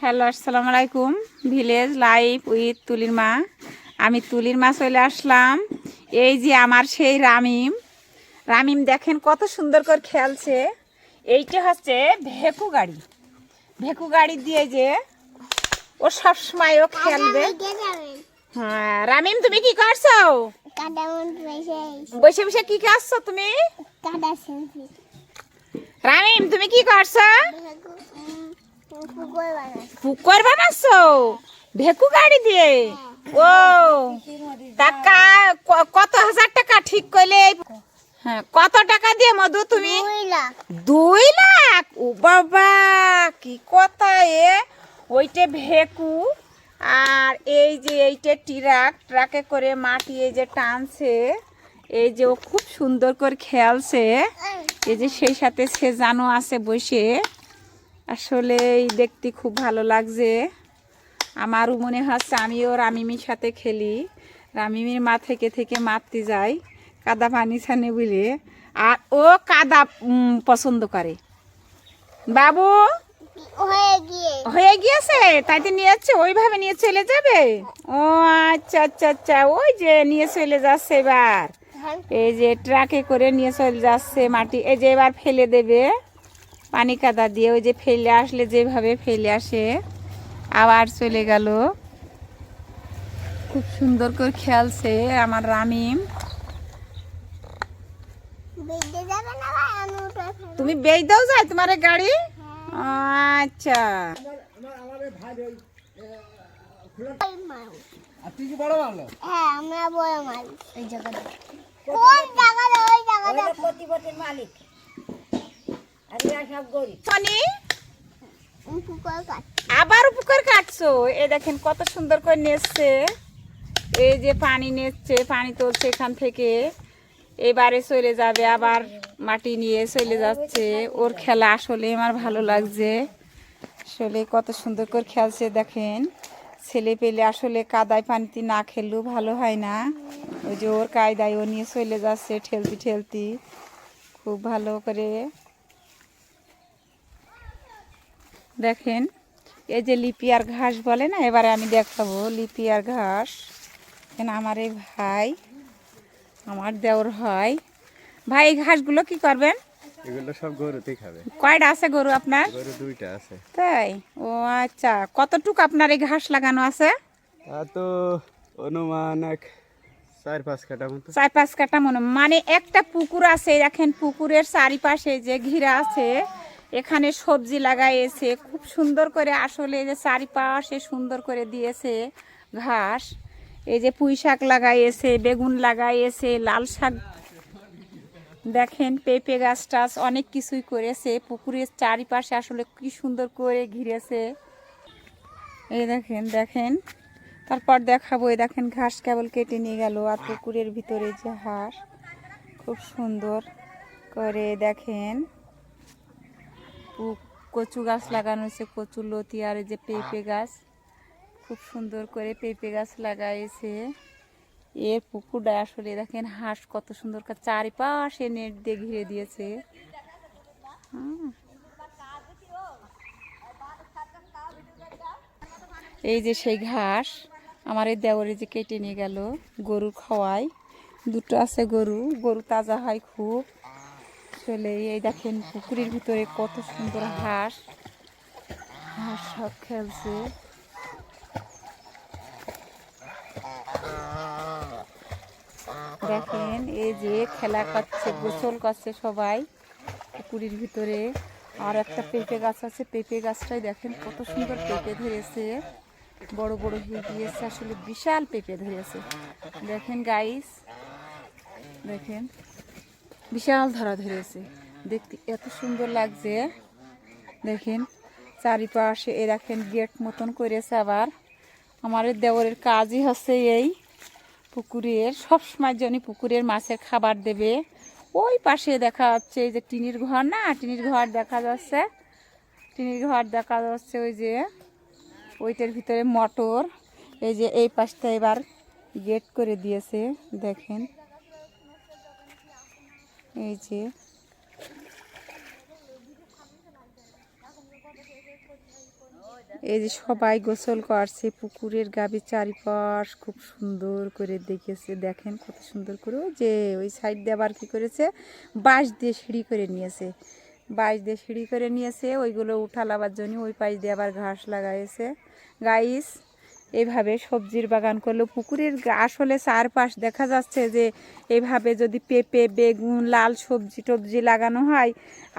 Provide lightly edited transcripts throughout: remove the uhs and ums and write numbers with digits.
Hello, আসসালামু আলাইকুম। Village life with তুলির মা। আমি তুলির মা চলে আসলাম। এই যে আমার সেই রামিম। রামিম দেখেন কত সুন্দর করে খেলছে। এইটা হচ্ছে ভেকু গাড়ি। ভেকু গাড়ি দিয়ে যে ও সবসময় ও খেলবে। হ্যাঁ রামিম, তুমি কি করছো? বসে বসে কি করছো তুমি? রামিম, তুমি কি করছো? পুকুর বানাচ্ছো ভেকু গাড়ি দিয়ে? ও টাকা কত হাজার টাকা ঠিক করলে? হ্যাঁ, কত টাকা দিয়ে মধু তুমি? 2 লাখ? ও বাবা, কি কথা এ! ওইটা ভেকু আর এই যে এইটা ট্রাকে করে মাটি এই যে টানছে। এই যে ও খুব সুন্দর করে খেলছে। এই যে সেই সাথে সে জানো আছে বসে। আসলে দেখতে খুব ভালো লাগছে। আমারও মনে হচ্ছে আমিও রামিমির সাথে খেলি। রামিমির মা থেকে থেকে মারতে যাই কাদা পানি ছানে বলে। আর ও কাদা পছন্দ করে। বাবু হয়ে গিয়েছে, তাইতে নিয়ে যাচ্ছে, ওইভাবে নিয়ে চলে যাবে। ও আচ্ছা আচ্ছা আচ্ছা, ওই যে নিয়ে চলে যাচ্ছে এবার। এই যে ট্রাকে করে নিয়ে চলে যাচ্ছে মাটি। এই যে এবার ফেলে দেবে পানি কাদা দিয়ে। ওই যে ফেলে আসলে যেভাবে ফেলে আসে আবার চলে গেল। খুব সুন্দর করে খেলছে আমার রামিম। তুমি বেই দাও যায় তোমার গাড়ি? আচ্ছা, আবার পুকুর কাটছো? এই দেখেন কত সুন্দর করে নেচছে। এই যে পানি নেচছে, পানি তুলছে এখান থেকে, এবারে চলে যাবে আবার মাটি নিয়ে চলে যাচ্ছে। ওর খেলা আসলে আমার ভালো লাগছে। আসলে কত সুন্দর করে খেলছে দেখেন। ছেলে পেলে আসলে কাদায় পানিতে না খেললেও ভালো হয় না। ওই যে ওর কায়দায় ও নিয়ে চলে যাচ্ছে ঠেলতি ঠেলতি খুব ভালো করে। দেখেন এই যে লিপিয়ার ঘাস বলে না, এবারে আমি দেখাবো লিপিয়ার ঘাস। আমার এই ভাই, আমার দেওর হয়। ভাই এই ঘাসগুলো কি করবেন? এগুলো সব গরুতেই খাবে। কয়টা আছে গরু আপনার? গরু 2টা আছে। তাই? ও আচ্ছা, কতটুকু আপনার এই ঘাস লাগানো আছে? তা তো অনুমান 4-5 কাঠা মতো। 4-5 কাঠা মনে। মানে একটা পুকুর আছে, দেখেন পুকুরের চারিপাশে যে ঘিরা আছে, এখানে সবজি লাগাইছে খুব সুন্দর করে। আসলে এই যে চারিপাশে সুন্দর করে দিয়েছে ঘাস। এই যে পুঁই শাক লাগাইছে, বেগুন লাগাইছে, লাল শাক, দেখেন পেঁপে গাছ টাছ অনেক কিছুই করেছে। পুকুরের চারিপাশে আসলে কি সুন্দর করে ঘিরেছে। এই দেখেন দেখেন, তারপর দেখাবো। এই দেখেন ঘাস কেবল কেটে নিয়ে গেল। আর পুকুরের ভিতরে যে হাঁস খুব সুন্দর করে দেখেন কচু গাছ লাগানো হয়েছে, কচু লতি। আর এই যে পেঁপে গাছ, খুব সুন্দর করে পেঁপে গাছ লাগাইছে। এর পুকুরটা আসলে দেখেন হাঁস কত সুন্দর করে চারিপাশে নেট দিয়ে ঘিরে দিয়েছে। এই যে সেই ঘাস আমার এই দেওরে যে কেটে নিয়ে গেল গরু খাওয়াই। 2টো আছে গরু, গরু তাজা হয় খুব। আসলে এই দেখেন পুকুরের ভিতরে কত সুন্দর হাঁস। হাঁস সব খেলছে। দেখেন এই যে খেলা করছে, গোসল করছে সবাই পুকুরের ভিতরে। আর একটা পেঁপে গাছ আছে, পেঁপে গাছটাই দেখেন কত সুন্দর পেঁপে ধরেছে, বড় বড় হয়ে গিয়েছে। আসলে বিশাল পেঁপে ধরেছে দেখেন গাইস, দেখেন বিশাল ধরা ধরেছে, দেখতে এত সুন্দর লাগছে। দেখেন চারিপাশে এ দেখেন গেট মতন করেছে। আবার আমার দেওরের কাজই হচ্ছে এই পুকুরের, সবসময় জন্য পুকুরের মাছের খাবার দেবে। ওই পাশে দেখা যাচ্ছে এই যে টিনের ঘর, না টিনের ঘর দেখা যাচ্ছে, টিনের ঘর দেখা যাচ্ছে। ওই যে ওইটার ভিতরে মোটর। এই যে এই পাশটা এবার গেট করে দিয়েছে দেখেন। এই যে এই যে সবাই গোসল করছে, পুকুরের গাবি চারিপাশ খুব সুন্দর করে দেখেছে, দেখেন কত সুন্দর করে। ওই যে ওই সাইড দিয়ে আবার কী করেছে, বাঁশ দিয়ে সিঁড়ি করে নিয়েছে, বাঁশ দিয়ে সিঁড়ি করে নিয়েছে ওইগুলো উঠালাবার জন্য। ওই পাশ দিয়ে আবার ঘাস লাগাইছে। গাইস, এইভাবে সবজির বাগান করলেও পুকুরের আসলে চারপাশ দেখা যাচ্ছে যে এইভাবে যদি পেঁপে, বেগুন, লাল সবজি টবজি লাগানো হয়,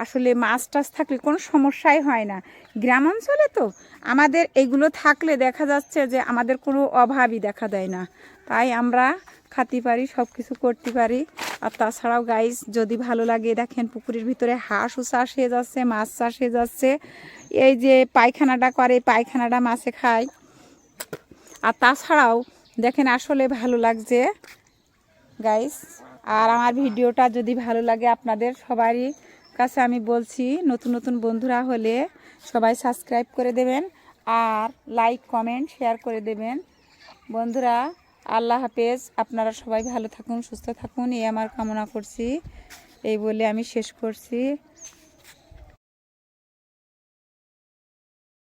আসলে মাছ টাছ থাকলে কোনো সমস্যাই হয় না। গ্রাম অঞ্চলে তো আমাদের এগুলো থাকলে দেখা যাচ্ছে যে আমাদের কোনো অভাবই দেখা দেয় না, তাই আমরা খাতে পারি, সব কিছু করতে পারি। আর তাছাড়াও গাইস, যদি ভালো লাগে দেখেন পুকুরের ভিতরে হাঁসও চাষ হয়ে যাচ্ছে, মাছ চাষ হয়ে যাচ্ছে। এই যে পায়খানাটা করে, পায়খানাটা মাছে খায়। আর তাছাড়াও দেখেন আসলে ভালো লাগছে গাইস। আর আমার ভিডিওটা যদি ভালো লাগে আপনাদের সবারই কাছে আমি বলছি, নতুন নতুন বন্ধুরা হলে সবাই সাবস্ক্রাইব করে দেবেন আর লাইক কমেন্ট শেয়ার করে দেবেন। বন্ধুরা, আল্লাহ হাফেজ। আপনারা সবাই ভালো থাকুন, সুস্থ থাকুন, এই আমার কামনা করছি। এই বলে আমি শেষ করছি।